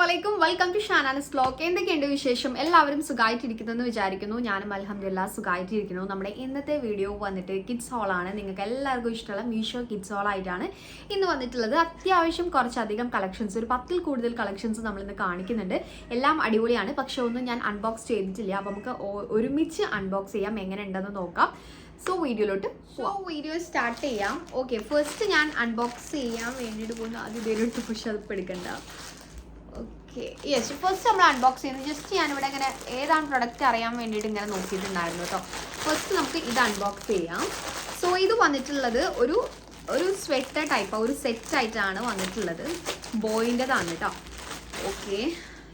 അസ്സലാമലൈക്കും, welcome to Shanas vlog. എന്തൊക്കെയുണ്ട് വിശേഷം? എല്ലാവരും സുഖമായിട്ടിരിക്കുന്നെന്ന് വിചാരിക്കുന്നു. ഞാനും അൽഹംദുലില്ലാഹ് സുഖമായിട്ടിരിക്കുന്നു. നമ്മുടെ ഇന്നത്തെ വീഡിയോ വന്നിട്ട് കിഡ്സ് ഹോളാണ്. നിങ്ങൾക്ക് എല്ലാവർക്കും ഇഷ്ടമുള്ള മീഷോ കിഡ്സ് ഹോളായിട്ടാണ് ഇന്ന് വന്നിട്ടുള്ളത്. അത്യാവശ്യം കുറച്ചധികം കളക്ഷൻസ്, ഒരു 10ൽ കൂടുതൽ കളക്ഷൻസ് നമ്മളിന്ന് കാണിക്കുന്നുണ്ട്. എല്ലാം അടിപൊളിയാണ്, പക്ഷെ ഒന്നും ഞാൻ അൺബോക്സ് ചെയ്തിട്ടില്ല. അപ്പോൾ നമുക്ക് ഒരുമിച്ച് അൺബോക്സ് ചെയ്യാം, എങ്ങനെ ഉണ്ടെന്ന് നോക്കാം. വീഡിയോ സ്റ്റാർട്ട് ചെയ്യാം. ഓക്കെ, ഫസ്റ്റ് ഞാൻ അൺബോക്സ് ചെയ്യാൻ വേണ്ടിയിട്ട് പോകുന്നു. അത് ഇതേലിട്ട് പക്ഷെ അത് എടുക്കണ്ട. ഓക്കെ, യെസ്, ഫസ്റ്റ് നമ്മൾ അൺബോക്സ് ചെയ്യുന്നത് ജസ്റ്റ് ഞാനിവിടെ ഇങ്ങനെ ഏതാണ് പ്രൊഡക്റ്റ് അറിയാൻ വേണ്ടിയിട്ട് ഇങ്ങനെ നോക്കിയിട്ടുണ്ടായിരുന്നു കേട്ടോ. ഫസ്റ്റ് നമുക്ക് ഇത് അൺബോക്സ് ചെയ്യാം. സോ ഇത് വന്നിട്ടുള്ളത് ഒരു സ്വെറ്റർ ടൈപ്പ്, ഒരു സെറ്റ് ആയിട്ടാണ് വന്നിട്ടുള്ളത്. ബോയിൻ്റെതാണ് കേട്ടോ. ഓക്കെ,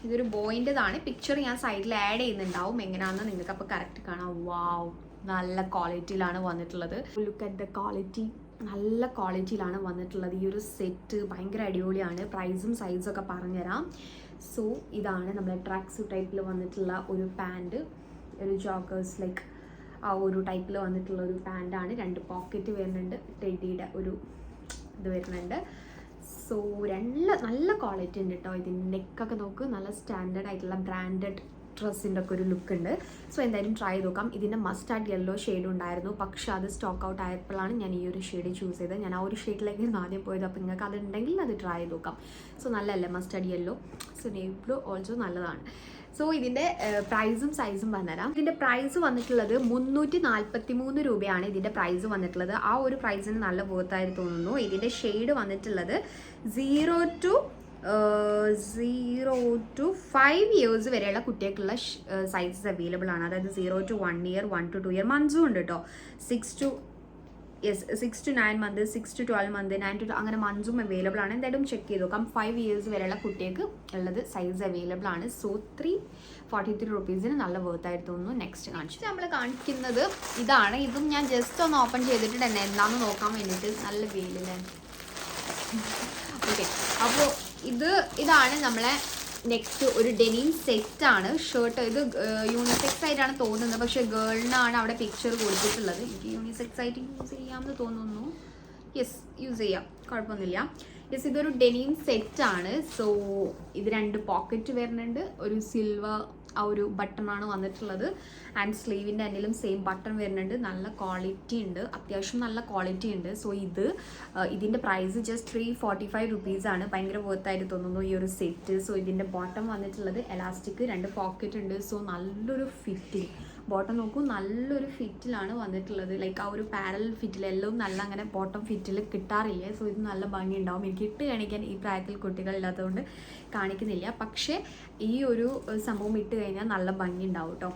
ഇതൊരു ബോയിൻ്റെതാണ്. പിക്ചർ ഞാൻ സൈഡിൽ ആഡ് ചെയ്യുന്നുണ്ടാവും, എങ്ങനെയാണെന്ന് നിങ്ങൾക്ക് അപ്പോൾ കറക്റ്റ് കാണാം. വാവ്, നല്ല ക്വാളിറ്റിയിലാണ് വന്നിട്ടുള്ളത്. ലുക്ക് അറ്റ് ദ ക്വാളിറ്റി, നല്ല ക്വാളിറ്റിയിലാണ് വന്നിട്ടുള്ളത്. ഈ ഒരു സെറ്റ് ഭയങ്കര അടിപൊളിയാണ്. പ്രൈസും സൈസും ഒക്കെ പറഞ്ഞുതരാം. സോ ഇതാണ് നമ്മുടെ ട്രാക്ക് സൂട്ട് ടൈപ്പിൽ വന്നിട്ടുള്ള ഒരു പാൻറ്, ഒരു ജോഗേഴ്സ് ലൈക്ക് ആ ഒരു ടൈപ്പിൽ വന്നിട്ടുള്ള ഒരു പാൻറ്റാണ്. 2 പോക്കറ്റ് വരുന്നുണ്ട്, ടെഡിയുടെ ഒരു ഇത് വരുന്നുണ്ട്. സോ നല്ല ക്വാളിറ്റി ഉണ്ട് കേട്ടോ. ഇതിൻ്റെ നെക്കൊക്കെ നോക്ക്, നല്ല സ്റ്റാൻഡേർഡ് ആയിട്ടുള്ള ബ്രാൻഡഡ് ഡ്രസ്സിൻ്റെ ഒക്കെ ഒരു ലുക്ക് ഉണ്ട്. സോ എന്തായാലും ട്രൈ ചെയ്ത് നോക്കാം. ഇതിൻ്റെ മസ്റ്റാർഡ് യെല്ലോ ഷെയ്ഡ് ഉണ്ടായിരുന്നു, പക്ഷെ അത് സ്റ്റോക്ക് ഔട്ട് ആയപ്പോഴാണ് ഞാൻ ഈ ഒരു ഷെയ്ഡ് ചൂസ് ചെയ്തത്. ഞാൻ ആ ഒരു ഷെയ്ഡിലേക്ക് ആദ്യം പോയത്. അപ്പോൾ നിങ്ങൾക്ക് അതുണ്ടെങ്കിൽ അത് ട്രൈ ചെയ്ത് നോക്കാം. സോ നല്ലല്ലേ mustard yellow. So navy blue also നല്ലതാണ്. സോ ഇതിൻ്റെ പ്രൈസും സൈസും പറഞ്ഞുതരാം. ഇതിൻ്റെ പ്രൈസ് വന്നിട്ടുള്ളത് 343 രൂപയാണ് ഇതിൻ്റെ പ്രൈസ് വന്നിട്ടുള്ളത്. ആ ഒരു പ്രൈസിന് നല്ല വേർത്തായിട്ട് തോന്നുന്നു. ഇതിൻ്റെ ഷെയ്ഡ് വന്നിട്ടുള്ളത് 0 to 5 years വരെയുള്ള കുട്ടികൾക്കുള്ള സൈസസ് അവൈലബിൾ ആണ്. അതായത് 0 to 1 year, 1 to 2 year, മന്ത്സും ഉണ്ട് കേട്ടോ. 6 to 9 months, 6 to 12 months, 9 to 2 അങ്ങനെ മന്ത്സും അവൈലബിൾ ആണ്. എന്തായാലും ചെക്ക് ചെയ്ത് നോക്കാം. 5 years വരെയുള്ള കുട്ടികൾക്ക് ഉള്ളത് സൈസ് അവൈലബിൾ ആണ്. സോ 343 റുപ്പീസിന് നല്ല വേർത്തായിട്ട് തോന്നുന്നു. നെക്സ്റ്റ് നമ്മൾ കാണിക്കുന്നത് ഇതാണ്. ഇതും ഞാൻ ജസ്റ്റ് ഒന്ന് ഓപ്പൺ ചെയ്തിട്ട് തന്നെ എന്താണെന്ന് നോക്കാൻ വേണ്ടിയിട്ട്. നല്ല വെയിലല്ലേ. ഓക്കെ, അപ്പോൾ ഇതാണ് നമ്മളെ നെക്സ്റ്റ് ഒരു ഡെനിം സെറ്റാണ്. ഷർട്ട് ഇത് യൂണിസെക്സ് ആയിട്ടാണ് തോന്നുന്നത്, പക്ഷെ ഗേളിനാണ് അവിടെ പിക്ചർ കൊടുത്തിട്ടുള്ളത്. എനിക്ക് യൂണിസെക്സ് ആയിട്ട് യൂസ് ചെയ്യാമെന്ന് തോന്നുന്നു. യെസ്, യൂസ് ചെയ്യാം, കുഴപ്പമൊന്നുമില്ല. യെസ്, ഇതൊരു ഡെനിം സെറ്റാണ്. സോ ഇത് 2 പോക്കറ്റ് വരുന്നുണ്ട്. ഒരു സിൽവർ ആ ഒരു ബട്ടണാണ് വന്നിട്ടുള്ളത്. ആൻഡ് സ്ലീവിൻ്റെ എന്നിലും സെയിം ബട്ടൺ വരുന്നുണ്ട്. നല്ല ക്വാളിറ്റി ഉണ്ട്, അത്യാവശ്യം നല്ല ക്വാളിറ്റി ഉണ്ട്. സോ ഇതിൻ്റെ പ്രൈസ് ജസ്റ്റ് 345 റുപ്പീസാണ്. ഭയങ്കര വേർത്തായിട്ട് തോന്നുന്നു ഈ ഒരു സെറ്റ്. സോ ഇതിൻ്റെ ബോട്ടം വന്നിട്ടുള്ളത് എലാസ്റ്റിക്, 2 പോക്കറ്റ് ഉണ്ട്. സോ നല്ലൊരു ഫിറ്റിൽ, ബോട്ടം നോക്കൂ, നല്ലൊരു ഫിറ്റിലാണ് വന്നിട്ടുള്ളത്. ലൈക്ക് ആ ഒരു പാരൽ ഫിറ്റിലെല്ലാം നല്ല അങ്ങനെ ബോട്ടം ഫിറ്റിൽ കിട്ടാറില്ല. സോ ഇത് നല്ല ഭംഗി ഉണ്ടാവും. എനിക്ക് ഇട്ട് കാണിക്കാൻ ഈ പ്രായത്തിൽ കുട്ടികളില്ലാത്തതുകൊണ്ട് കാണിക്കുന്നില്ല, പക്ഷേ ഈ ഒരു സംഭവം ഇട്ട് കഴിഞ്ഞാൽ നല്ല ഭംഗി ഉണ്ടാവും കേട്ടോ.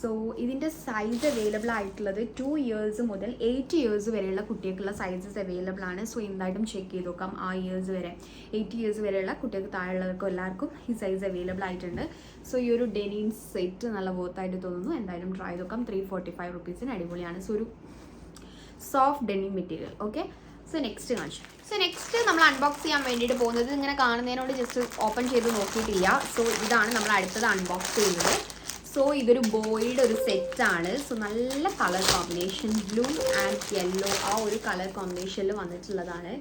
സോ ഇതിൻ്റെ സൈസ് അവൈലബിൾ ആയിട്ടുള്ളത് 2 years മുതൽ 8 years വരെയുള്ള കുട്ടികൾക്കുള്ള സൈസസ് അവൈലബിൾ ആണ്. സോ എന്തായിട്ടും ചെക്ക് ചെയ്ത് നോക്കാം. ആ ഇയേഴ്സ് വരെ, 8 years വരെയുള്ള കുട്ടികൾക്ക് താഴെയുള്ളവർക്കും എല്ലാവർക്കും ഈ സൈസ് അവൈലബിൾ ആയിട്ടുണ്ട്. സോ ഈ ഒരു ഡെനിം സെറ്റ് നല്ല വർത്തായിട്ട് തോന്നുന്നു. എന്തായാലും ട്രൈ ചെയ്ത് നോക്കാം. 345 റുപ്പീസിന് അടിപൊളിയാണ്. സോ ഒരു soft denim material. Okay, so next കാണിച്ചു. സോ നെക്സ്റ്റ് നമ്മൾ അൺബോക്സ് ചെയ്യാൻ വേണ്ടിയിട്ട് പോകുന്നത്, ഇങ്ങനെ കാണുന്നതിനോട് ജസ്റ്റ് ഓപ്പൺ ചെയ്ത് നോക്കിയിട്ടില്ല. സോ ഇതാണ് നമ്മൾ അടുത്തത് അൺബോക്സ് ചെയ്യുന്നത്. സോ ഇതൊരു ബോയുടെ ഒരു സെറ്റാണ്. സോ നല്ല colour combination, blue and yellow, ആ ഒരു കളർ കോമ്പിനേഷനിൽ വന്നിട്ടുള്ളതാണ്.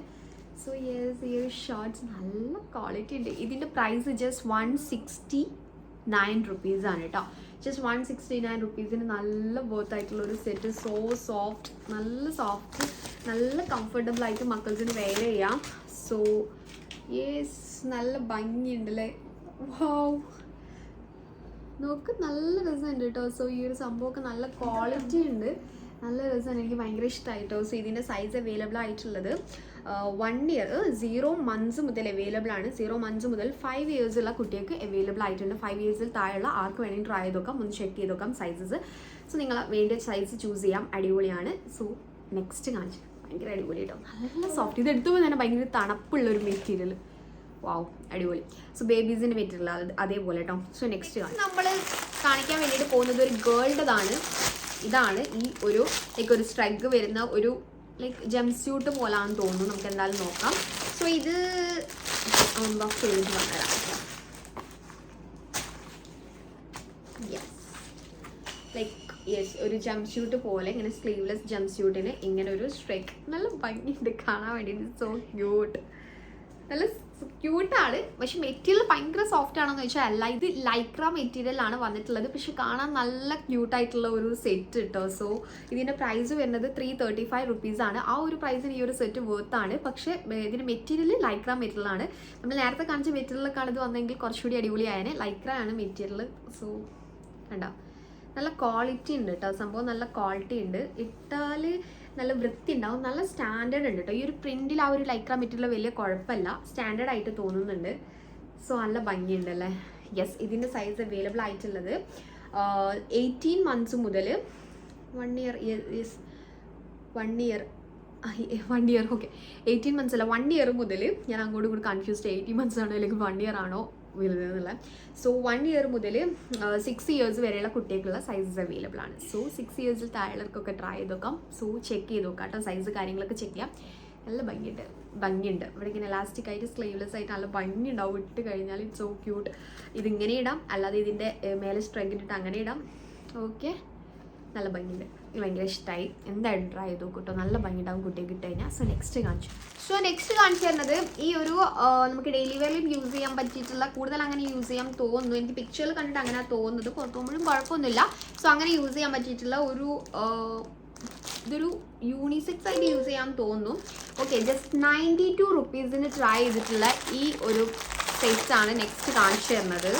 സോ യെസ്, ഈ ഒരു ഷർട്ട്സ് നല്ല ക്വാളിറ്റി ഉണ്ട്. ഇതിൻ്റെ പ്രൈസ് ജസ്റ്റ് 169 റുപ്പീസാണ് കേട്ടോ. ജസ്റ്റ് 169 റുപ്പീസിന് നല്ല വർത്തായിട്ടുള്ള ഒരു സെറ്റ്. സോ സോഫ്റ്റ്, നല്ല സോഫ്റ്റ്, നല്ല കംഫർട്ടബിൾ ആയിട്ട് മക്കൾസിന് വെയർ ചെയ്യാം. സോ യെസ്, നല്ല ഭംഗിയുണ്ടല്ലേ. വാവ്, നോക്ക്, നല്ല രസമുണ്ട് കേട്ടോ. സോ ഈ ഒരു സംഭവമൊക്കെ നല്ല ക്വാളിറ്റി ഉണ്ട്, നല്ല രസമാണ്. എനിക്ക് ഭയങ്കര ഇഷ്ടമായിട്ടോ. സോ ഇതിൻ്റെ സൈസ് അവൈലബിൾ ആയിട്ടുള്ളത് 1 year, 0 months മുതൽ അവൈലബിൾ ആണ്. 0 months മുതൽ 5 years ഉള്ള കുട്ടികൾക്ക് അവൈലബിൾ ആയിട്ടുണ്ട്. 5 yearsൽ താഴെയുള്ള ആർക്ക് വേണമെങ്കിൽ ട്രൈ ചെയ്ത് നോക്കാം, ഒന്ന് ചെക്ക് ചെയ്ത് നോക്കാം സൈസസ്. സോ നിങ്ങൾ വേണ്ടിയ സൈസ് ചൂസ് ചെയ്യാം. അടിപൊളിയാണ്. സോ നെക്സ്റ്റ് കാണിച്ചു, ഭയങ്കര അടിപൊളി കേട്ടോ, നല്ല സോഫ്റ്റ്. ഇത് എടുത്തുമ്പോൾ തന്നെ ഭയങ്കര തണുപ്പുള്ളൊരു മെറ്റീരിയൽ. വാവ്, അടിപൊളി. സോ ബേബീസിൻ്റെ മെറ്റീരിയൽ അതേപോലെ കേട്ടോ. സോ നെക്സ്റ്റ് നമ്മൾ കാണിക്കാൻ വേണ്ടിയിട്ട് പോകുന്നത് ഒരു ഗേളുടേതാണ്. ഇതാണ് ഈ ഒരു ലൈക്ക് ഒരു സ്ട്രഗ് വരുന്ന ഒരു ലൈക്ക് ജംസ്യൂട്ട് പോലാന്ന് തോന്നുന്നു. നമുക്ക് എന്തായാലും നോക്കാം. സോ ഇത് അൺബോക്സ് ചെയ്തിട്ട് പറഞ്ഞുതരാം. യെസ്, ലൈക്ക് യെസ്, ഒരു ജംസ്യൂട്ട് പോലെ ഇങ്ങനെ സ്ലീവ്ലെസ് ജംസ്യൂട്ടിന് ഇങ്ങനെ ഒരു സ്ട്രൈക്ക്, നല്ല ഭംഗിയുണ്ട് കാണാൻ വേണ്ടിയിട്ട്. സോ ക്യൂട്ട്, നല്ല ക്യൂട്ടാണ്. പക്ഷെ മെറ്റീരിയൽ ഭയങ്കര സോഫ്റ്റ് ആണെന്ന് വെച്ചാൽ അല്ല, ഇത് ലൈക്ര മെറ്റീരിയലാണ് വന്നിട്ടുള്ളത്. പക്ഷെ കാണാൻ നല്ല ക്യൂട്ടായിട്ടുള്ള ഒരു സെറ്റ് കിട്ടോ. സോ ഇതിൻ്റെ പ്രൈസ് വരുന്നത് 335 റുപ്പീസാണ്. ആ ഒരു പ്രൈസിന് ഈ ഒരു സെറ്റ് വേർത്താണ്. പക്ഷേ ഇതിൻ്റെ മെറ്റീരിയൽ ലൈക്ര മെറ്റീരിയലാണ്. നമ്മൾ നേരത്തെ കാണിച്ച മെറ്റീരിയലൊക്കെ ഇത് വന്നെങ്കിൽ കുറച്ചുകൂടി അടിപൊളിയായനെ. ലൈക്ര ആണ് മെറ്റീരിയൽ. സോ കണ്ടോ, നല്ല ക്വാളിറ്റി ഉണ്ട് കേട്ടോ. സംഭവം നല്ല ക്വാളിറ്റി ഉണ്ട്. ഇട്ടാൽ നല്ല വൃത്തി ഉണ്ടാവും. നല്ല സ്റ്റാൻഡേർഡ് ഉണ്ട് കേട്ടോ. ഈ ഒരു പ്രിന്റിൽ ആ ഒരു ലൈക്ര മെറ്റീരിയൽ വലിയ കുഴപ്പമില്ല, സ്റ്റാൻഡേർഡ് ആയിട്ട് തോന്നുന്നുണ്ട്. സോ നല്ല ഭംഗിയുണ്ടല്ലേ. യെസ്, ഇതിൻ്റെ സൈസ് അവൈലബിൾ ആയിട്ടുള്ളത് 18 മന്ത്സ് മുതൽ 1 year. Yes, 1 year. 1 year, okay. 18 months അല്ല, 1 ഇയർ മുതൽ. ഞാൻ അങ്ങോട്ടും കൂടി കൺഫ്യൂസ്ഡ്, 18 മന്ത്സ് ആണോ അല്ലെങ്കിൽ 1 ഇയർ ആണോ വരുന്നത്. സോ 1 ഇയർ മുതൽ 6 ഇയേഴ്സ് വരെയുള്ള കുട്ടികൾക്കുള്ള സൈസസ് അവൈലബിൾ ആണ്. സോ 6 ഇയേഴ്സിൽ താഴെയുള്ളവർക്കൊക്കെ ട്രൈ ചെയ്ത് നോക്കാം. സോ ചെക്ക് ചെയ്ത് നോക്കാം കേട്ടോ, സൈസ് കാര്യങ്ങളൊക്കെ ചെക്ക് ചെയ്യാം. നല്ല ഭംഗിയുണ്ട്. ഇവിടെ ഇങ്ങനെ ഇലാസ്റ്റിക് ആയിട്ട് സ്ലീവ്ലെസ് ആയിട്ട് നല്ല ഭംഗി ഉണ്ടാവും. ഇട്ട് കഴിഞ്ഞാൽ ഇറ്റ്സ് സോ ക്യൂട്ട്. ഇതിങ്ങനെ ഇടാം, അല്ലാതെ ഇതിൻ്റെ മേലെ സ്ട്രൈക്ക് ഇട്ടിട്ട് അങ്ങനെ ഇടാം. ഓക്കെ, നല്ല ഭംഗിയുണ്ട്. എനിക്ക് ഭയങ്കര ഇഷ്ടമായി. എന്തായാലും ട്രൈ ചെയ്ത് നോക്കും കേട്ടോ, നല്ല ഭംഗി ഉണ്ടാവും കുട്ടികൾക്ക് ഇട്ട് കഴിഞ്ഞാൽ. സോ നെക്സ്റ്റ് കാണിച്ചു തരുന്നത് ഈ ഒരു നമുക്ക് ഡെയിലി വെയറിലും യൂസ് ചെയ്യാൻ പറ്റിയിട്ടുള്ള, കൂടുതൽ അങ്ങനെ യൂസ് ചെയ്യാൻ തോന്നുന്നു. എനിക്ക് പിക്ചറിൽ കണ്ടിട്ട് അങ്ങനെ തോന്നുന്നത്. തോന്നുമ്പോഴും കുഴപ്പമൊന്നുമില്ല. സോ അങ്ങനെ യൂസ് ചെയ്യാൻ പറ്റിയിട്ടുള്ള ഒരു ഇതൊരു യൂണിസെക്സ് ആയിട്ട് യൂസ് ചെയ്യാൻ തോന്നുന്നു. ഓക്കെ, ജസ്റ്റ് 92 റുപ്പീസിന് ട്രൈ ചെയ്തിട്ടുള്ള ഈ ഒരു സെറ്റാണ് നെക്സ്റ്റ് കാണിച്ചു തരുന്നത്.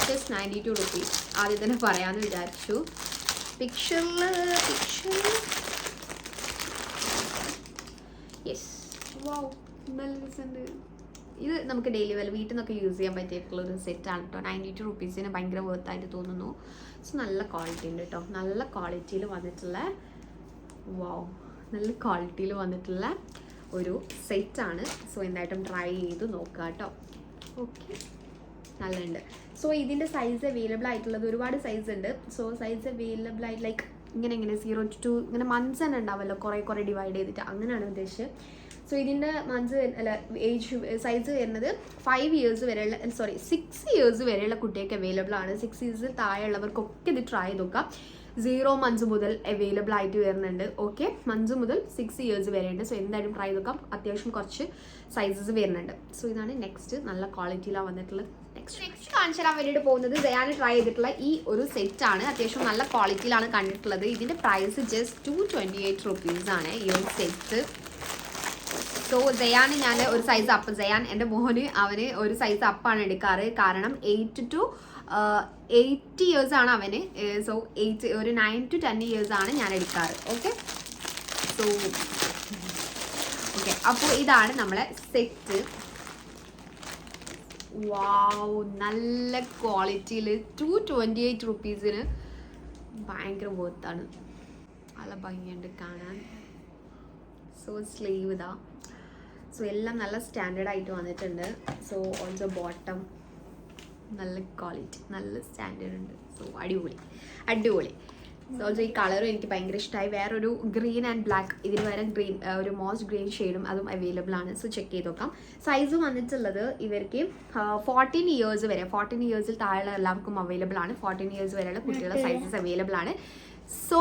Just 92 rupees. ആദ്യം തന്നെ പറയാമെന്ന് വിചാരിച്ചു. പിക്ചറിൽ യെസ്, വാവ്, നല്ല രസമുണ്ട്. ഇത് നമുക്ക് ഡെയിലി വെയർ വീട്ടിൽ നിന്നൊക്കെ യൂസ് ചെയ്യാൻ പറ്റിയിട്ടുള്ള ഒരു സെറ്റാണ് കേട്ടോ. 92 റുപ്പീസിന് ഭയങ്കര വർത്തായിട്ട് തോന്നുന്നു. സോ നല്ല ക്വാളിറ്റി ഉണ്ട് കേട്ടോ. നല്ല ക്വാളിറ്റിയിൽ വന്നിട്ടുള്ള ഒരു സെറ്റാണ്. സോ എന്തായിട്ടും ട്രൈ ചെയ്ത് നോക്കുക കേട്ടോ. ഓക്കെ, നല്ലുണ്ട്. സോ ഇതിൻ്റെ സൈസ് അവൈലബിൾ ആയിട്ടുള്ളത് ഒരുപാട് സൈസ് ഉണ്ട്. സോ സൈസ് അവൈലബിൾ ആയിട്ട് ലൈക്ക് ഇങ്ങനെ 0 to 2 ഇങ്ങനെ മന്ത്സ് തന്നെ ഉണ്ടാവുമല്ലോ, കുറേ ഡിവൈഡ് ചെയ്തിട്ട്, അങ്ങനെയാണ് ഉദ്ദേശിച്ചത്. സോ ഇതിൻ്റെ ഏജ് സൈസ് വരുന്നത് 5 ഇയേഴ്സ് വരെയുള്ള 6 ഇയേഴ്സ് വരെയുള്ള കുട്ടികൾക്ക് അവൈലബിൾ ആണ്. 6 ഇയേഴ്സിൽ താഴെയുള്ളവർക്കൊക്കെ ഇത് ട്രൈ ചെയ്ത് നോക്കാം. 0 മന്ത്സ് മുതൽ അവൈലബിൾ ആയിട്ട് വരുന്നുണ്ട്. ഓക്കെ, മന്ത്സ് മുതൽ 6 ഇയേഴ്സ് വരെയുണ്ട്. സോ എന്തായാലും ട്രൈ ചെയ്ത് നോക്കാം. അത്യാവശ്യം കുറച്ച് സൈസസ് വരുന്നുണ്ട്. സോ ഇതാണ് നെക്സ്റ്റ്, നല്ല ക്വാളിറ്റിയിലാണ് വന്നിട്ടുള്ളത്. നെക്സ്റ്റ് കാണിച്ചു തരാൻ വേണ്ടിയിട്ട് പോകുന്നത് ഞാൻ ട്രൈ ചെയ്തിട്ടുള്ള ഈ ഒരു സെറ്റാണ്. അത്യാവശ്യം നല്ല ക്വാളിറ്റിയിലാണ് കണ്ടിട്ടുള്ളത്. ഇതിൻ്റെ പ്രൈസ് ജസ്റ്റ് 228 റുപ്പീസാണ് ഈ ഒരു സെറ്റ്. സോ ജയാന് ഞാൻ ഒരു സൈസ് അപ്പ്, ജയാൻ എൻ്റെ മോന്, അവന് ഒരു സൈസ് അപ്പാണ് എടുക്കാറ്. കാരണം 8 to 80 ഇയേഴ്സ് ആണ് അവന്. സോ 9 to 10 ഇയേഴ്സ് ആണ് ഞാൻ എടുക്കാറ്. ഓക്കെ, സോ ഓക്കെ, അപ്പോൾ ഇതാണ് നമ്മളെ സെറ്റ്. വാവ്, നല്ല ക്വാളിറ്റിയിൽ 228 റുപ്പീസിന് ഭയങ്കര വർത്താണ്. നല്ല ഭംഗിയുണ്ട് കാണാൻ. സോ സ്ലീവ് ഇതാ. സോ എല്ലാം നല്ല സ്റ്റാൻഡേർഡ് ആയിട്ട് വന്നിട്ടുണ്ട്. സോ ഓൾസോ ബോട്ടം നല്ല ക്വാളിറ്റി, നല്ല സ്റ്റാൻഡേർഡ് ഉണ്ട്. സോ അടിപൊളി. ഓൾസോ ഈ കളറും എനിക്ക് ഭയങ്കര ഇഷ്ടമായി. വേറൊരു ഗ്രീൻ ആൻഡ് ബ്ലാക്ക്, ഇതിന് വേറെ ഗ്രീൻ, ഒരു മോസ്റ്റ് ഗ്രീൻ ഷെയ്ഡും അതും അവൈലബിൾ ആണ്. സോ ചെക്ക് ചെയ്ത് നോക്കാം. സൈസ് വന്നിട്ടുള്ളത് ഇവർക്ക് 14 ഇയേഴ്സ് വരെ, 14 ഇയേഴ്സിൽ താഴെ എല്ലാവർക്കും അവൈലബിൾ ആണ്. 14 ഇയേഴ്സ് വരെയുള്ള കുട്ടികളുടെ സൈസസ് അവൈലബിൾ ആണ്. സോ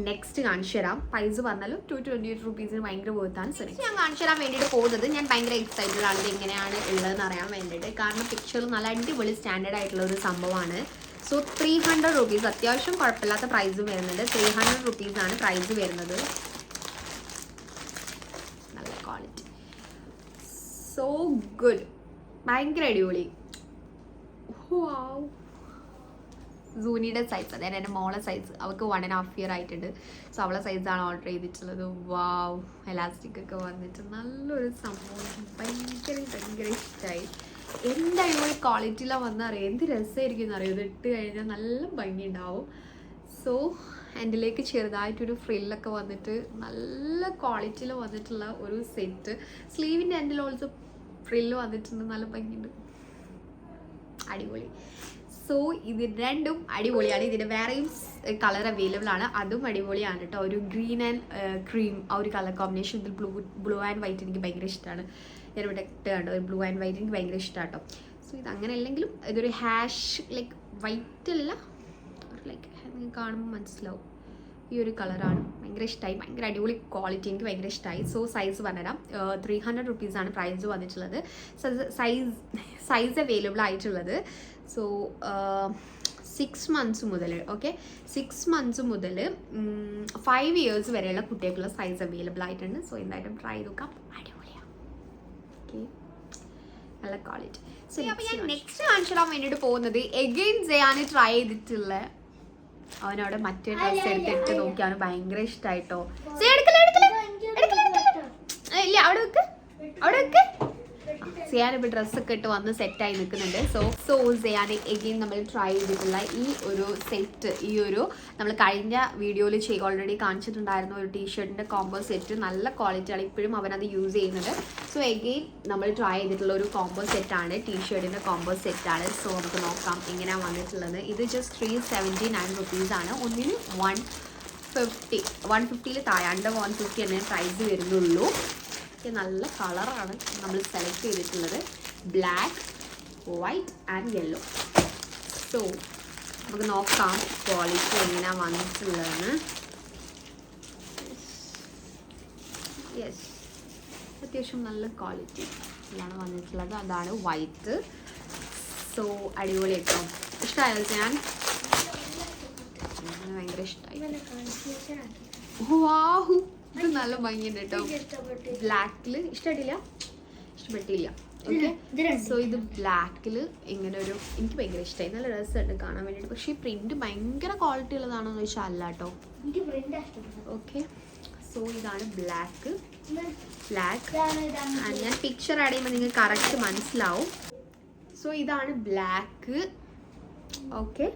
നെക്സ്റ്റ് കാണിച്ചു തരാം. പ്രൈസ് പറഞ്ഞാലും 228 റുപ്പീസിന് ഭയങ്കര വർത്താണ്. സോ നെക്സ്റ്റ് ഞാൻ കാണിച്ചു തരാൻ വേണ്ടിയിട്ട് പോകുന്നത്, ഞാൻ ഭയങ്കര എക്സൈറ്റഡ് ആണ് ഇത് എങ്ങനെയാണ് ഉള്ളതെന്ന് അറിയാൻ വേണ്ടിയിട്ട്. കാരണം പിക്ചർ നല്ല അടിപൊളി സ്റ്റാൻഡേർഡ് ആയിട്ടുള്ള ഒരു സംഭവമാണ്. സോ 300 റുപ്പീസ്, അത്യാവശ്യം കുഴപ്പമില്ലാത്ത പ്രൈസ് വരുന്നുണ്ട്. 300 റുപ്പീസാണ് പ്രൈസ് വരുന്നത്. നല്ല ക്വാളിറ്റി, സോ ഗുഡ്, ഭയങ്കര അടിപൊളി. വാവ്, സൂനിയുടെ സൈസ്, അതായത് എൻ്റെ മോളെ സൈസ്, അവൾക്ക് 1.5 ഇയർ ആയിട്ടുണ്ട്. സോ അവളെ സൈസാണ് ഓർഡർ ചെയ്തിട്ടുള്ളത്. വാവ്, എലാസ്റ്റിക് ഒക്കെ വന്നിട്ട് നല്ലൊരു സംഭവം, ഭയങ്കര ഇഷ്ടമായി. എന്തായാലും ഒരു ക്വാളിറ്റിയിലാണ് വന്നറിയാം, എന്ത് രസമായിരിക്കും എന്നറിയാം. ഇത് ഇട്ട് കഴിഞ്ഞാൽ നല്ല ഭംഗി ഉണ്ടാവും. സോ എൻ്റെലേക്ക് ചെറുതായിട്ടൊരു ഫ്രില്ലൊക്കെ വന്നിട്ട് നല്ല ക്വാളിറ്റിയിൽ വന്നിട്ടുള്ള ഒരു സെറ്റ്. സ്ലീവിൻ്റെ എൻഡിൽ ഓൾസോ ഫ്രില്ല് വന്നിട്ടുണ്ട്, നല്ല ഭംഗിയുണ്ട്, അടിപൊളി. സോ ഇത് രണ്ടും അടിപൊളിയാണ്. ഇതിന് വേറെയും കളർ അവൈലബിൾ ആണ്, അതും അടിപൊളിയാണ് കേട്ടോ. ഒരു ഗ്രീൻ ആൻഡ് ക്രീം, ആ ഒരു കളർ കോമ്പിനേഷൻ. ഇതിൽ ബ്ലൂ ആൻഡ് വൈറ്റ് എനിക്ക് ഭയങ്കര ഇഷ്ടമാണ്. ഞാനിവിടെ ഇട്ട് കണ്ടോ, ഒരു ബ്ലൂ ആൻഡ് വൈറ്റ് എനിക്ക് ഭയങ്കര ഇഷ്ടമാണ് കേട്ടോ. സോ ഇത് അങ്ങനെ അല്ലെങ്കിലും ഇതൊരു ഹാഷ് ലൈക്ക് വൈറ്റ് അല്ല, ലൈക്ക് നിങ്ങൾക്ക് കാണുമ്പോൾ മനസ്സിലാവും, ഈ ഒരു കളറാണ് ഭയങ്കര ഇഷ്ടമായി, ഭയങ്കര അടിപൊളി ക്വാളിറ്റി, എനിക്ക് ഭയങ്കര ഇഷ്ടമായി. സോ സൈസ് പറഞ്ഞുതരാം. 300 റുപ്പീസാണ് പ്രൈസ് വന്നിട്ടുള്ളത്. സൈസ് അവൈലബിൾ ആയിട്ടുള്ളത്. സോ 6 months മുതൽ 6 months മുതൽ 5 years വരെയുള്ള കുട്ടികൾക്കുള്ള സൈസ് അവൈലബിൾ ആയിട്ടുണ്ട്. സോ എന്തായാലും ട്രൈ ചെയ്ത് നോക്കാം, അടിപൊളിയാണ്. ഓക്കെ, നല്ല ക്വാളിറ്റി. സോ അപ്പോൾ ഞാൻ നെക്സ്റ്റ് കാണിച്ചു തരാൻ വേണ്ടിയിട്ട് പോകുന്നത് എഗെയിൻ ചെയ്യാൻ ട്രൈ ചെയ്തിട്ടുള്ള, അവനവിടെ മറ്റേ ഡ്രസ്സ് എടുത്തിട്ട് നോക്കി, അവന് ഭയങ്കര ഇഷ്ടമായിട്ടോ. ഇല്ല, അവിടെ വെക്ക്. സിയാൻ ഇപ്പോൾ ഡ്രസ്സൊക്കെ ഇട്ട് വന്ന് സെറ്റായി നിൽക്കുന്നുണ്ട്. സോ സിയാൻ എഗെയിൻ നമ്മൾ ട്രൈ ചെയ്തിട്ടുള്ള ഈ ഒരു സെറ്റ്, ഈ ഒരു നമ്മൾ കഴിഞ്ഞ വീഡിയോയിൽ ഓൾറെഡി കാണിച്ചിട്ടുണ്ടായിരുന്ന ഒരു ടീഷർട്ടിൻ്റെ കോംബോ സെറ്റ്, നല്ല ക്വാളിറ്റിയാണ്, ഇപ്പോഴും അവനത് യൂസ് ചെയ്യുന്നത്. സോ എഗെയിൻ നമ്മൾ ട്രൈ ചെയ്തിട്ടുള്ള ഒരു കോംബോ സെറ്റാണ്, ടീഷർട്ടിൻ്റെ കോംബോ സെറ്റാണ്. സോ നമുക്ക് നോക്കാം എങ്ങനെയാണ് വന്നിട്ടുള്ളത്. ഇത് ജസ്റ്റ് 379 റുപ്പീസാണ്. ഒന്നിന് 150 താഴെ, അണ്ടർ 150 തന്നെ പ്രൈസ് വരുന്നുള്ളൂ. നല്ല കളറാണ് നമ്മൾ സെലക്ട് ചെയ്തിട്ടുള്ളത്, black, white and yellow. So നമുക്ക് നോക്കാം ക്വാളിറ്റി എങ്ങനെയാണ് വന്നിട്ടുള്ളതെന്ന്. യെസ്, അത്യാവശ്യം നല്ല ക്വാളിറ്റിയിലാണ് വന്നിട്ടുള്ളത്. അതാണ് വൈറ്റ്. സോ അടിപൊളി കേട്ടോ, ഇഷ്ടമായോ? ഞാൻ ഭയങ്കര ഇഷ്ടമായി. വാഹു, ഇത് നല്ല ഭംഗിയുണ്ട് കേട്ടോ. ബ്ലാക്കിൽ ഇഷ്ടപ്പെട്ടില്ല. ഓക്കെ, സോ ഇത് ബ്ലാക്കിൽ ഇങ്ങനെ ഒരു, എനിക്ക് ഭയങ്കര ഇഷ്ടമായി, നല്ല രസമുണ്ട് കാണാൻ വേണ്ടിയിട്ട്. പക്ഷേ ഈ പ്രിന്റ് ഭയങ്കര ക്വാളിറ്റി ഉള്ളതാണോ എന്ന് ചോദിച്ചാൽ അല്ല കേട്ടോ. ഓക്കെ, സോ ഇതാണ് ബ്ലാക്ക്. ഞാൻ പിക്ചർ ആഡ് ചെയ്യുമ്പോൾ നിങ്ങൾക്ക് കറക്റ്റ് മനസ്സിലാവും. സോ ഇതാണ് ബ്ലാക്ക്. ഓക്കെ,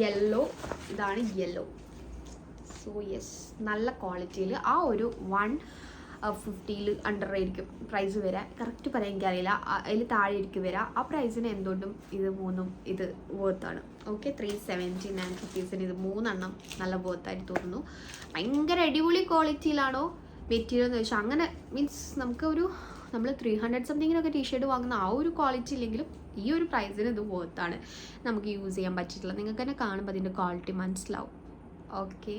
യെല്ലോ, ഇതാണ് യെല്ലോ. സോ യെസ്, നല്ല ക്വാളിറ്റിയിൽ. ആ ഒരു 150 അണ്ടർ ആയിരിക്കും പ്രൈസ് വരാം, കറക്റ്റ് പറയാൻ എനിക്കറിയില്ല, അതിൽ താഴെ ആയിരിക്കും വരാം. ആ പ്രൈസിന് എന്തുകൊണ്ടും ഇത് മൂന്നും ഇത് വേർത്താണ്. ഓക്കെ, 379 റുപ്പീസിന് ഇത് 3 നല്ല വേർത്തായിട്ട് തോന്നുന്നു. ഭയങ്കര അടിപൊളി ക്വാളിറ്റിയിലാണോ മെറ്റീരിയൽ എന്ന് വെച്ചാൽ, അങ്ങനെ മീൻസ് നമ്മൾ 300 സംതിങ്ങിനൊക്കെ ടീഷർട്ട് വാങ്ങുന്ന ആ ഒരു ക്വാളിറ്റി ഇല്ലെങ്കിലും ഈ ഒരു പ്രൈസിന് ഇത് വേർത്താണ്, നമുക്ക് യൂസ് ചെയ്യാൻ പറ്റിയിട്ടുള്ളത്. നിങ്ങൾക്ക് തന്നെ കാണുമ്പോൾ അതിൻ്റെ ക്വാളിറ്റി മനസ്സിലാവും. ഓക്കെ,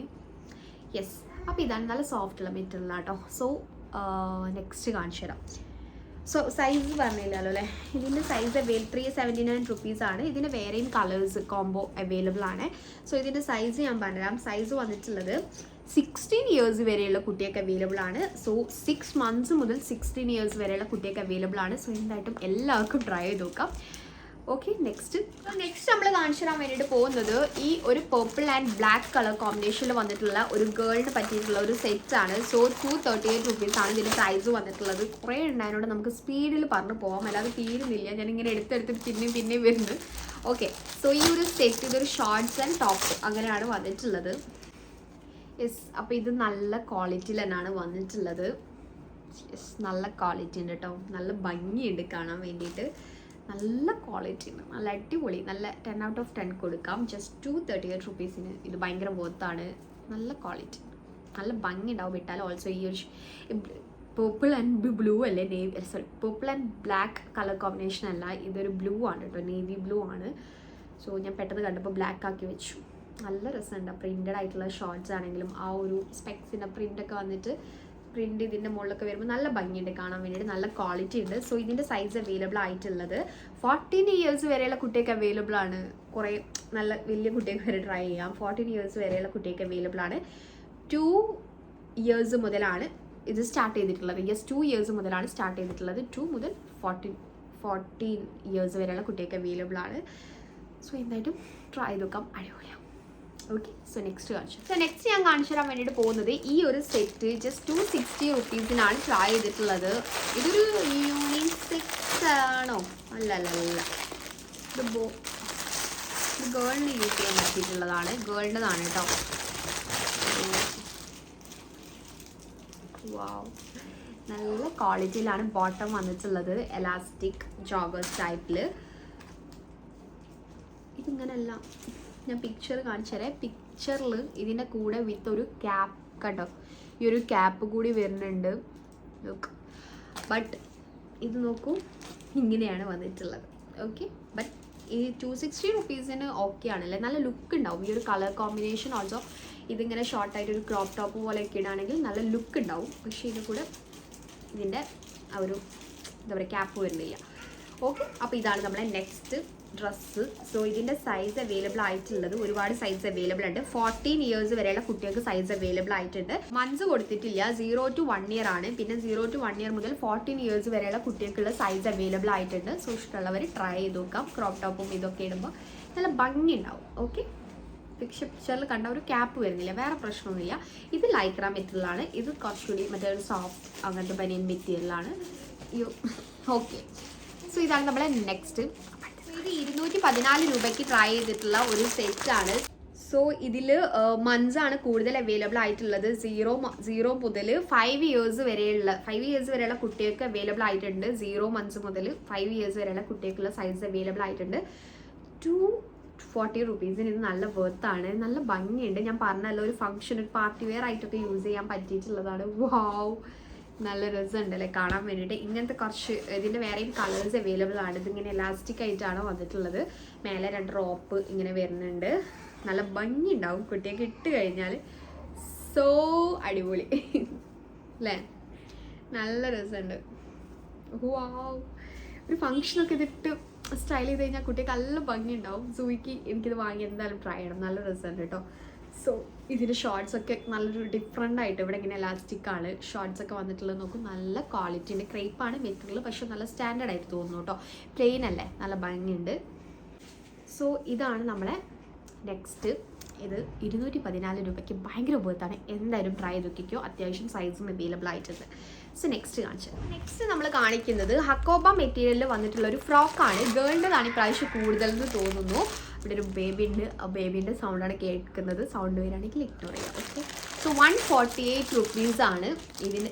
യെസ്, അപ്പോൾ ഇതാണ് നല്ല സോഫ്റ്റുള്ള മെറ്റീരിയൽ ആട്ടോ. സോ നെക്സ്റ്റ് കാണിച്ചു തരാം. സോ സൈസ് പറഞ്ഞില്ലല്ലോ അല്ലേ, ഇതിൻ്റെ സൈസ് 379 റുപ്പീസാണ്. ഇതിന് വേറെയും കളേഴ്സ് കോംബോ അവൈലബിൾ ആണ്. സോ ഇതിൻ്റെ സൈസ് ഞാൻ പറഞ്ഞുതരാം. സൈസ് വന്നിട്ടുള്ളത് 16 years വരെയുള്ള കുട്ടിയൊക്കെ അവൈലബിൾ ആണ്. സോ 6 months മുതൽ 16 years വരെയുള്ള കുട്ടിയൊക്കെ അവൈലബിൾ ആണ്. സോ എന്തായിട്ടും എല്ലാവർക്കും ട്രൈ ചെയ്ത് നോക്കാം. ഓക്കെ, നെക്സ്റ്റ് നമ്മൾ കാണിച്ചു തരാൻ വേണ്ടിയിട്ട് പോകുന്നത് ഈ ഒരു പർപ്പിൾ ആൻഡ് ബ്ലാക്ക് കളർ കോമ്പിനേഷനിൽ വന്നിട്ടുള്ള ഒരു ഗേളിന് പറ്റിയിട്ടുള്ള ഒരു സെറ്റാണ്. സോ 238 റുപ്പീസാണ് ഇതിൻ്റെ പ്രൈസ് വന്നിട്ടുള്ളത്. കുറേ ഉണ്ടായതുകൊണ്ട് നമുക്ക് സ്പീഡിൽ പറഞ്ഞു പോകാം, അല്ലാതെ തീരുന്നില്ല, ഞാനിങ്ങനെ എടുത്തെടുത്തിട്ട് പിന്നെയും വരുന്നത്. ഓക്കെ, സോ ഈ ഒരു സെറ്റ് ഇതൊരു ഷോർട്ട്സ് ആൻഡ് ടോപ്പ് അങ്ങനെയാണ് വന്നിട്ടുള്ളത്. യെസ്, അപ്പോൾ ഇത് നല്ല ക്വാളിറ്റിയിൽ തന്നെയാണ് വന്നിട്ടുള്ളത്. യെസ്, നല്ല ക്വാളിറ്റി ഉണ്ട് കേട്ടോ, നല്ല ഭംഗിയുണ്ട് കാണാൻ വേണ്ടിയിട്ട്, നല്ല ക്വാളിറ്റി ഉണ്ട്, നല്ല അടിപൊളി, നല്ല 10 out of 10 കൊടുക്കാം. ജസ്റ്റ് 238 റുപ്പീസിന് ഇത് ഭയങ്കര വർത്താണ്. നല്ല ക്വാളിറ്റി, നല്ല ഭംഗി ഉണ്ടാവും ഇട്ടാൽ. ഓൾസോ ഈ ഒരു പർപ്പിൾ ആൻഡ് ബ്ലൂ അല്ലേ, purple and black colour combination അല്ല, ഇതൊരു ബ്ലൂ ആണ് കേട്ടോ, നേവി ബ്ലൂ ആണ്. സോ ഞാൻ പെട്ടെന്ന് കണ്ടപ്പോൾ ബ്ലാക്ക് ആക്കി വെച്ചു. നല്ല രസമുണ്ട്. പ്രിൻറ്റഡ് ആയിട്ടുള്ള ഷോർട്ട്സ് ആണെങ്കിലും ആ ഒരു സ്പെക്സിൻ്റെ പ്രിൻ്റൊക്കെ വന്നിട്ട് പ്രിൻറ്റ് ഇതിൻ്റെ മുകളിലൊക്കെ വരുമ്പോൾ നല്ല ഭംഗിയുണ്ട് കാണാൻ വേണ്ടിയിട്ട്, നല്ല ക്വാളിറ്റി ഉണ്ട്. സോ ഇതിൻ്റെ സൈസ് അവൈലബിൾ ആയിട്ടുള്ളത് 14 years വരെയുള്ള കുട്ടിയൊക്കെ അവൈലബിൾ ആണ്. കുറേ നല്ല വലിയ കുട്ടിയൊക്കെ വരെ ട്രൈ ചെയ്യാം. 14 years വരെയുള്ള കുട്ടിയൊക്കെ അവൈലബിൾ ആണ്. 2 years മുതലാണ് ഇത് സ്റ്റാർട്ട് ചെയ്തിട്ടുള്ളത്. 2 years മുതലാണ് സ്റ്റാർട്ട് ചെയ്തിട്ടുള്ളത്. 2 മുതൽ 14 years വരെയുള്ള കുട്ടിയൊക്കെ അവൈലബിൾ ആണ്. സോ എന്തായിട്ടും ട്രൈ ചെയ്ത് നോക്കാം, അടിപൊളിയാണ്. ഓക്കെ, സോ നെക്സ്റ്റ് ഞാൻ കാണിച്ചു തരാൻ വേണ്ടിയിട്ട് പോകുന്നത് ഈ ഒരു സെറ്റ് ജസ്റ്റ് 260 റുപ്പീസിനാണ് ട്രൈ ചെയ്തിട്ടുള്ളത്. ഇതൊരു യൂണിസെക്സ് ആണോ? അല്ല, ഇത് ഗേളിന് യൂസ് ചെയ്യാൻ പറ്റിയിട്ടുള്ളതാണ്, ഗേളിൻ്റെതാണ് കേട്ടോ. വാവ്, നല്ല ക്വാളിറ്റിയിലാണ് ബോട്ടം വന്നിട്ടുള്ളത്, എലാസ്റ്റിക് ജോഗേഴ്സ് ടൈപ്പിൽ. ഇതിങ്ങനെയല്ല, ഞാൻ പിക്ചർ കാണിച്ചു തരാം. പിക്ചറിൽ ഇതിൻ്റെ കൂടെ വിത്ത് ഒരു ക്യാപ്പ് കേട്ടോ, ഈ ഒരു ക്യാപ്പ് കൂടി വരുന്നുണ്ട്. ലുക്ക്, ബട്ട് ഇത് നോക്കൂ, ഇങ്ങനെയാണ് വന്നിട്ടുള്ളത്. ഓക്കെ, ബട്ട് ഈ 260 റുപ്പീസിന് ഓക്കെ ആണല്ലേ, നല്ല ലുക്ക് ഉണ്ടാവും. ഈ ഒരു കളർ കോമ്പിനേഷൻ ഓൾസോ ഇതിങ്ങനെ ഷോർട്ടായിട്ട് ഒരു ക്രോപ്പ് ടോപ്പ് പോലെയൊക്കെ ഇടുകയാണെങ്കിൽ നല്ല ലുക്ക് ഉണ്ടാവും. പക്ഷേ ഇതിന് കൂടെ ഇതിൻ്റെ ആ ഒരു എന്താ പറയുക ക്യാപ്പ് വരുന്നില്ല. ഓക്കെ, അപ്പോൾ ഇതാണ് നമ്മളെ നെക്സ്റ്റ് ഡ്രസ്സ്. സോ ഇതിൻ്റെ സൈസ് അവൈലബിൾ ആയിട്ടുള്ളത് ഒരുപാട് സൈസ് അവൈലബിൾ ഉണ്ട്. 14 ഇയേഴ്സ് വരെയുള്ള കുട്ടികൾക്ക് സൈസ് അവൈലബിൾ ആയിട്ടുണ്ട്. മന്ത്സ് കൊടുത്തിട്ടില്ല, 0 to 1 year ആണ്. പിന്നെ 0 to 1 year മുതൽ 14 ഇയേഴ്സ് വരെയുള്ള കുട്ടികൾക്കുള്ള സൈസ് അവൈലബിൾ ആയിട്ടുണ്ട്. സോ ഇഷ്ടമുള്ളവർ ട്രൈ ചെയ്ത് നോക്കാം. ക്രോപ്പ് ടോപ്പും ഇതൊക്കെ ഇടുമ്പോൾ നല്ല ഭംഗി ഉണ്ടാവും. ഓക്കെ, പിക്ചറിൽ കണ്ട ഒരു ക്യാപ്പ് വരുന്നില്ല, വേറെ പ്രശ്നമൊന്നുമില്ല. ഇത് ലൈക്ര മെറ്റീരിയലാണ്. ഇത് കുറച്ചുകൂടി മറ്റേ ഒരു സോഫ്റ്റ് അങ്ങനത്തെ ബനിയൻ മെറ്റീരിയലാണ്. ഓക്കെ, സോ ഇതാണ് നമ്മളെ നെക്സ്റ്റ്. ഇത് 214 രൂപയ്ക്ക് ട്രൈ ചെയ്തിട്ടുള്ള ഒരു സെറ്റാണ്. സോ ഇതിൽ മന്ത്സ് ആണ് കൂടുതൽ അവൈലബിൾ ആയിട്ടുള്ളത്. 0 മുതൽ 5 ഇയേഴ്സ് വരെയുള്ള കുട്ടികൾക്ക് അവൈലബിൾ ആയിട്ടുണ്ട്. 0 months മുതൽ 5 ഇയേഴ്സ് വരെയുള്ള കുട്ടികൾക്കുള്ള സൈസ് അവൈലബിൾ ആയിട്ടുണ്ട്. 240 റുപ്പീസിന് ഇത് നല്ല വെർത്താണ്, നല്ല ഭംഗിയുണ്ട്. ഞാൻ പറഞ്ഞല്ലോ, ഒരു ഫംഗ്ഷൻ, ഒരു പാർട്ടി വെയർ ആയിട്ടൊക്കെ യൂസ് ചെയ്യാൻ പറ്റിയിട്ടുള്ളതാണ്. വാവ്, നല്ല രസമുണ്ടല്ലേ കാണാൻ വേണ്ടിയിട്ട്. ഇങ്ങനത്തെ കുറച്ച് ഇതിൻ്റെ വേറെയും കളേഴ്സ് അവൈലബിൾ ആണ്. ഇതിങ്ങനെ എലാസ്റ്റിക് ആയിട്ടാണ് വന്നിട്ടുള്ളത്. മേലെ 2 റോപ്പ് ഇങ്ങനെ വരുന്നുണ്ട്. നല്ല ഭംഗി ഉണ്ടാവും കുട്ടിയൊക്കെ ഇട്ട് കഴിഞ്ഞാൽ. സോ അടിപൊളി അല്ലേ, നല്ല രസമുണ്ട്. വാവ്, ഒരു ഫംഗ്ഷനൊക്കെ ഇതിട്ട് സ്റ്റൈൽ ചെയ്ത് കഴിഞ്ഞാൽ കുട്ടിക്ക് നല്ല ഭംഗി ഉണ്ടാവും. സൂയിക്ക് എനിക്കിത് വാങ്ങി എന്തായാലും ട്രൈ ചെയ്യണം, നല്ല രസമുണ്ട് കേട്ടോ. സോ ഇതിൻ്റെ ഷോർട്സ് ഒക്കെ നല്ലൊരു ഡിഫറെൻ്റ് ആയിട്ട് ഇവിടെ ഇങ്ങനെ എലാസ്റ്റിക് ആണ് ഷോർട്സ് ഒക്കെ വന്നിട്ടുള്ളത്. നോക്കും, നല്ല ക്വാളിറ്റി ഉണ്ട്. ക്രേപ്പാണ് മെറ്റീരിയൽ, പക്ഷെ നല്ല സ്റ്റാൻഡേർഡ് ആയിട്ട് തോന്നുന്നു കേട്ടോ. പ്ലെയിൻ അല്ലേ, നല്ല ഭംഗിയുണ്ട്. സോ ഇതാണ് നമ്മളെ നെക്സ്റ്റ്. ഇത് 214 രൂപയ്ക്ക് ഭയങ്കര ഉപയോഗത്താണ്. എന്തായാലും ട്രൈ ചെയ്ത് നോക്കിക്കോ. അത്യാവശ്യം സൈസും അവൈലബിൾ ആയിട്ടുണ്ട്. സോ നെക്സ്റ്റ് നമ്മൾ കാണിക്കുന്നത് ഹക്കോബ മെറ്റീരിയലിൽ വന്നിട്ടുള്ള ഒരു ഫ്രോക്കാണ്. ഗേളിൻ്റെതാണ് ഇപ്രാവശ്യം കൂടുതലെന്ന് തോന്നുന്നു. ഇവിടെ ഒരു ബേബി ഉണ്ട്, ആ ബേബീൻ്റെ സൗണ്ടാണ് കേൾക്കുന്നത്. സൗണ്ട് വരികയാണെങ്കിൽ ഇഗ്നോർ ചെയ്യാം. ഓക്കെ, സോ 148 റുപ്പീസാണ് ഇതിന്.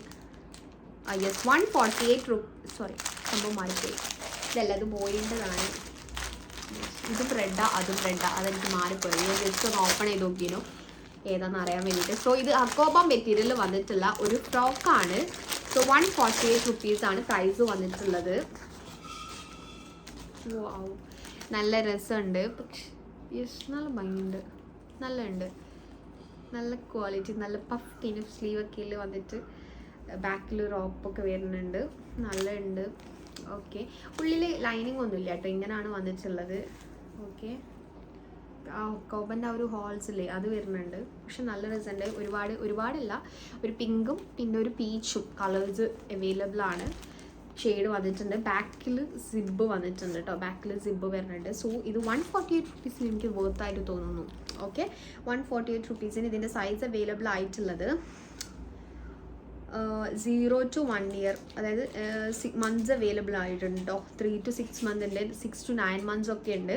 യെസ്, 148 സോറി, സംഭവം മാറിപ്പോയി. ഇതല്ല, ഇത് ബോയിൻ്റെതാണ്. ഇതും റെഡാ അതും റെഡാ, അതെനിക്ക് മാറിപ്പോയി. ഞാൻ ജസ്റ്റ് ഒന്ന് ഓപ്പൺ ചെയ്ത് നോക്കിയോ ഏതാണെന്ന് അറിയാൻ വേണ്ടിയിട്ട്. സോ ഇത് ഹക്കോബ മെറ്റീരിയലിൽ വന്നിട്ടുള്ള ഒരു ഫ്രോക്കാണ്. സോ 148 റുപ്പീസാണ് പ്രൈസ് വന്നിട്ടുള്ളത്. വാവ്, നല്ല രസമുണ്ട്. പക്ഷേ യെസ്, നല്ല ഭംഗിയുണ്ട്, നല്ലുണ്ട്, നല്ല ക്വാളിറ്റി, നല്ല പഫ് സ്ലീവൊക്കെ വന്നിട്ട് ബാക്കിൽ റോപ്പൊക്കെ വരുന്നുണ്ട്, നല്ല ഉണ്ട്. ഓക്കെ, ഉള്ളിൽ ലൈനിങ് ഒന്നുമില്ല കേട്ടോ, ഇങ്ങനെയാണ് വന്നിട്ടുള്ളത്. ഓക്കെ, ആ കോബൻ്റെ ആ ഒരു ഹോൾസില്ലേ അത് വരുന്നുണ്ട്. പക്ഷെ നല്ല രസമുണ്ട്. ഒരുപാടല്ല, ഒരു പിങ്കും പിന്നെ ഒരു പീച്ചും കളേഴ്സ് അവൈലബിൾ ആണ്. ഷെയ്ഡ് വന്നിട്ടുണ്ട്. ബാക്കിൽ സിബ് വന്നിട്ടുണ്ട് കേട്ടോ, ബാക്കിൽ സിബ് വരുന്നുണ്ട്. സോ ഇത് 148 റുപ്പീസിന് എനിക്ക് വർത്തായിട്ട് തോന്നുന്നു. ഓക്കെ, 148 റുപ്പീസിന് ഇതിൻ്റെ സൈസ് അവൈലബിൾ ആയിട്ടുള്ളത് 0 to 1 year, അതായത് മന്ത്സ് അവൈലബിൾ ആയിട്ടുണ്ട് കേട്ടോ. 3 to 6 months ഉണ്ട്, 6 to 9 months ഒക്കെ ഉണ്ട്.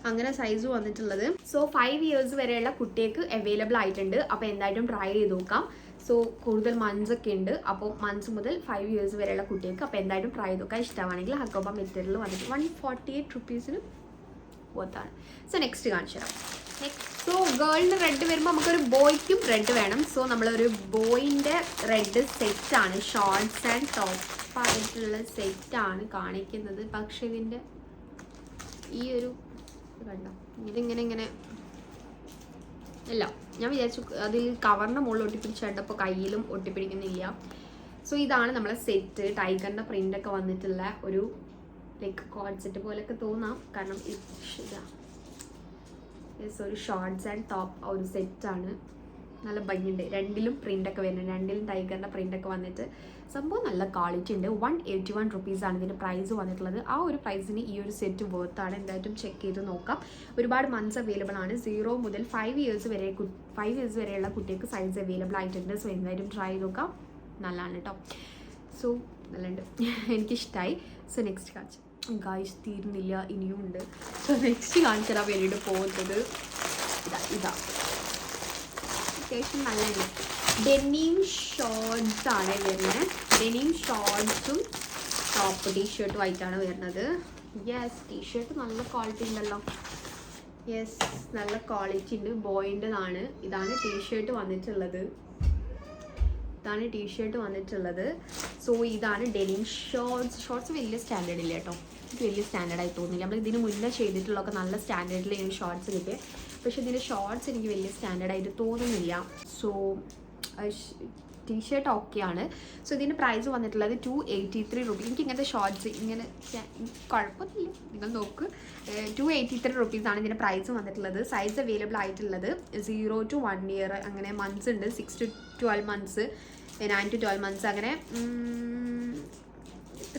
അങ്ങനെ സൈസ് വന്നിട്ടുള്ളത്. സോ 5 ഇയേഴ്സ് വരെയുള്ള കുട്ടികൾക്ക് അവൈലബിൾ ആയിട്ടുണ്ട്. അപ്പോൾ എന്തായിട്ടും ട്രൈ ചെയ്ത് നോക്കാം. സോ കൂടുതൽ മന്ത്സ് ഒക്കെ ഉണ്ട്. അപ്പോൾ മന്ത്സ് മുതൽ 5 ഇയേഴ്സ് വരെയുള്ള കുട്ടികൾക്ക് അപ്പോൾ എന്തായിട്ടും ട്രൈ ചെയ്ത് നോക്കാം. ഇഷ്ടമാണെങ്കിൽ ഹക്കോബ മെറ്റീരിയൽ വന്നിട്ട് 148 റുപ്പീസിന് പോത്താണ്. സോ നെക്സ്റ്റ് കാണിച്ചു തരാം. സോ ഗേളിന് റെഡ് വരുമ്പോൾ നമുക്കൊരു ബോയ്ക്കും റെഡ് വേണം. സോ നമ്മളൊരു ബോയിൻ്റെ റെഡ് സെറ്റാണ്, ഷോർട്ട്സ് ആൻഡ് ടോപ്പ് ആയിട്ടുള്ള സെറ്റാണ് കാണിക്കുന്നത്. പക്ഷെ ഇതിൻ്റെ ഈ ഒരു കണ്ടോ, ഇതിങ്ങനെ അല്ല, ഞാൻ വിചാരിച്ചു അതിൽ കവറിൻ്റെ മുകളിൽ ഒട്ടിപ്പിടിച്ചിട്ടപ്പോൾ കയ്യിലും ഒട്ടിപ്പിടിക്കുന്നില്ല. സോ ഇതാണ് നമ്മളെ സെറ്റ്. ടൈഗറിൻ്റെ പ്രിൻ്റൊക്കെ വന്നിട്ടുള്ള ഒരു ലൈക്ക് കോഡ് സെറ്റ് പോലെയൊക്കെ തോന്നാം, കാരണം ഒരു ഷോർട്ട്സ് ആൻഡ് ടോപ്പ് ഒരു സെറ്റാണ്. നല്ല ഭംഗിയുണ്ട്. രണ്ടിലും പ്രിൻ്റൊക്കെ വരുന്നുണ്ട്, രണ്ടിലും ടൈഗറിൻ്റെ പ്രിൻ്റൊക്കെ വന്നിട്ട് സംഭവം നല്ല ക്വാളിറ്റി ഉണ്ട്. 181 റുപ്പീസാണ് ഇതിൻ്റെ പ്രൈസ് വന്നിട്ടുള്ളത്. ആ ഒരു പ്രൈസിന് ഈ ഒരു സെറ്റ് വർത്താണ്. എന്തായിട്ടും ചെക്ക് ചെയ്ത് നോക്കാം. ഒരുപാട് മന്ത്സ് അവൈലബിൾ ആണ്. 0 മുതൽ 5 ഇയേഴ്സ് വരെയുള്ള കുട്ടികൾക്ക് സൈസ് അവൈലബിൾ ആയിട്ടുണ്ട്. സോ എന്തായാലും ട്രൈ ചെയ്ത് നോക്കാം, നല്ലതാണ് കേട്ടോ. സോ നല്ലുണ്ട്, എനിക്കിഷ്ടമായി. സോ നെക്സ്റ്റ് കാണിച്ചു ഗായ്സ്, തീരുന്നില്ല, ഇനിയും ഉണ്ട്. സോ നെക്സ്റ്റ് കാണിച്ചു തരാൻ വേണ്ടിയിട്ട് പോകുന്നത് ഇതാ അത്യാവശ്യം നല്ലുണ്ട്. ഡെനിം ഷോർട്സ് ആണ് വരുന്നത്. ഡെനിം ഷോർട്സും ടോപ്പ് ടീഷർട്ടും ആയിട്ടാണ് വരുന്നത്. യെസ്, ടീഷർട്ട് നല്ല ക്വാളിറ്റി ഉണ്ടല്ലോ. യെസ്, നല്ല ക്വാളിറ്റി ഉണ്ട്. ബോയിൻ്റെതാണ്. ഇതാണ് ടീഷർട്ട് വന്നിട്ടുള്ളത്. സോ ഇതാണ് ഡെനിം ഷോർട്സ് വലിയ സ്റ്റാൻഡേർഡ് ഇല്ല കേട്ടോ. എനിക്ക് വലിയ സ്റ്റാൻഡേർഡായി തോന്നില്ല. നമ്മൾ ഇതിന് മുന്നേ ചെയ്തിട്ടുള്ളതൊക്കെ നല്ല സ്റ്റാൻഡേർഡിൽ എനിക്ക് ഷോർട്സ് കിട്ടിയത്, പക്ഷേ ഇതിൻ്റെ ഷോർട്സ് എനിക്ക് വലിയ സ്റ്റാൻഡേർഡായിട്ട് തോന്നുന്നില്ല. സോ ടീഷർട്ട് ഓക്കെയാണ്. സോ ഇതിൻ്റെ പ്രൈസ് വന്നിട്ടുള്ളത് 283 റുപ്പീസ്. എനിക്ക് ഇങ്ങനത്തെ ഷോർട്സ് ഇങ്ങനെ കുഴപ്പമൊന്നുമില്ല, നിങ്ങൾ നോക്ക്. 283 റുപ്പീസാണ് ഇതിൻ്റെ പ്രൈസ് വന്നിട്ടുള്ളത്. സൈസ് അവൈലബിൾ ആയിട്ടുള്ളത് 0 to 1 year, അങ്ങനെ മന്ത്സ് ഉണ്ട്, 6 to 12 months, 9 to 12 months, അങ്ങനെ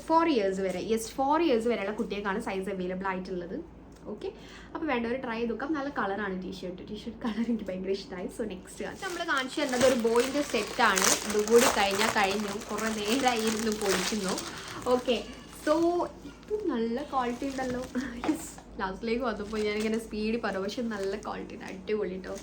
4 years വരെ. 4 years വരെയുള്ള കുട്ടികൾക്കാണ് സൈസ് അവൈലബിൾ ആയിട്ടുള്ളത്. ഓക്കെ, അപ്പോൾ വേണ്ടവർ ട്രൈ ചെയ്ത് നോക്കാം. നല്ല കളറാണ് ടീഷർട്ട് കളർ എനിക്ക് ഭയങ്കര ഇഷ്ടമായി. സോ നെക്സ്റ്റ് നമ്മൾ കാണിച്ചു തരുന്നത് ഒരു ബോയിൻ്റെ സെറ്റാണ്. ഇതുകൂടി കഴിഞ്ഞു, കുറേ നേരമായിരുന്നു പോയിരിക്കുന്നു. ഓക്കെ, സോ ഇത് നല്ല ക്വാളിറ്റി ഉണ്ടല്ലോ. യെസ്, ലാസ്റ്റിലേക്ക് വന്നപ്പോൾ ഞാനിങ്ങനെ സ്പീഡിൽ പറഞ്ഞു, പക്ഷെ നല്ല ക്വാളിറ്റി ഉണ്ട്, അടിപൊളി കേട്ടോ.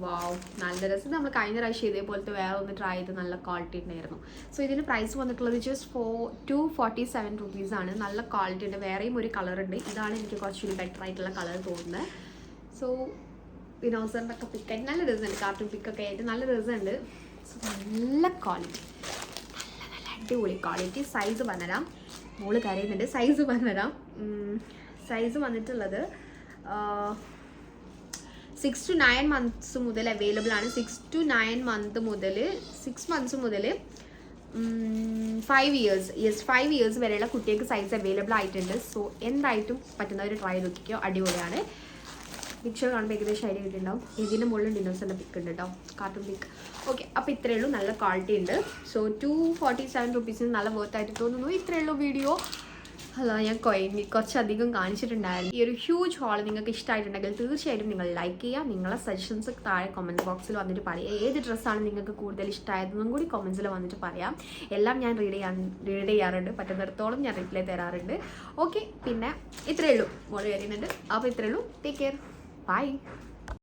വാവ്, നല്ല രസം. നമ്മൾ കഴിഞ്ഞ പ്രാവശ്യം ഇതേപോലത്തെ വേറെ ഒന്ന് ട്രൈ ചെയ്ത് നല്ല ക്വാളിറ്റി ഉണ്ടായിരുന്നു. സോ ഇതിന് പ്രൈസ് വന്നിട്ടുള്ളത് ജസ്റ്റ് 247 റുപ്പീസാണ്. നല്ല ക്വാളിറ്റി ഉണ്ട്. വേറെയും ഒരു കളർ ഉണ്ട്, ഇതാണ് എനിക്ക് കുറച്ചുകൂടി ബെറ്റർ ആയിട്ടുള്ള കളർ തോന്നുന്നത്. സോ വിനോസറിൻ്റെ ഒക്കെ പിക്കായിട്ട് നല്ല രസമുണ്ട്, കാർട്ടൂൺ പിക്കൊക്കെ ആയിട്ട് നല്ല രസമുണ്ട്. സോ നല്ല ക്വാളിറ്റി, നല്ല അടിപൊളി ക്വാളിറ്റി. സൈസ് പറഞ്ഞുതരാം, മോള് കരയുന്നുണ്ട്, സൈസ് പറഞ്ഞുതരാം. സൈസ് വന്നിട്ടുള്ളത് 6 to 9 months മുതൽ അവൈലബിൾ ആണ്. 6 to 9 months മുതൽ 6 months മുതൽ 5 years, 5 years വരെയുള്ള കുട്ടികൾക്ക് സൈസ് അവൈലബിൾ ആയിട്ടുണ്ട്. സോ എന്തായിട്ടും പറ്റുന്നവർ ട്രൈ നോക്കിക്കോ, അടിപൊളിയാണ്. പിക്ചർ കാണുമ്പോൾ ഏകദേശം ഐഡിയ കിട്ടിയിട്ടുണ്ടാവും. ഇതിൻ്റെ മുകളിൽ ഡിനോസറിൻ്റെ പിക്ക് ഉണ്ട് കേട്ടോ, കാർട്ടൂൺ പിക്ക്. ഓക്കെ, അപ്പോൾ ഇത്രയേ ഉള്ളൂ, നല്ല ക്വാളിറ്റി ഉണ്ട്. സോ 247 റുപ്പീസിന് നല്ല വർത്തായിട്ട് തോന്നുന്നു. ഇത്രയേ ഉള്ളൂ വീഡിയോ. അല്ല, ഞാൻ കുറച്ചധികം കാണിച്ചിട്ടുണ്ടായിരുന്നു. ഈ ഒരു ഹ്യൂജ് ഹോൾ നിങ്ങൾക്ക് ഇഷ്ടമായിട്ടുണ്ടെങ്കിൽ തീർച്ചയായിട്ടും നിങ്ങൾ ലൈക്ക് ചെയ്യുക. നിങ്ങളെ സജഷൻസ് താഴെ കമൻറ്റ് ബോക്സിൽ വന്നിട്ട് പറയുക. ഏത് ഡ്രസ്സാണ് നിങ്ങൾക്ക് കൂടുതൽ ഇഷ്ടമായതെന്നും കൂടി കമൻസിൽ വന്നിട്ട് പറയാം. എല്ലാം ഞാൻ റീഡ് ചെയ്യാറുണ്ട്, പറ്റുന്നിടത്തോളം ഞാൻ റിപ്ലൈ തരാറുണ്ട്. ഓക്കെ, പിന്നെ ഇത്രയേ ഉള്ളൂ, മോള് വരുന്നുണ്ട്. അപ്പോൾ ഇത്രയേ ഉള്ളൂ. Take care, by.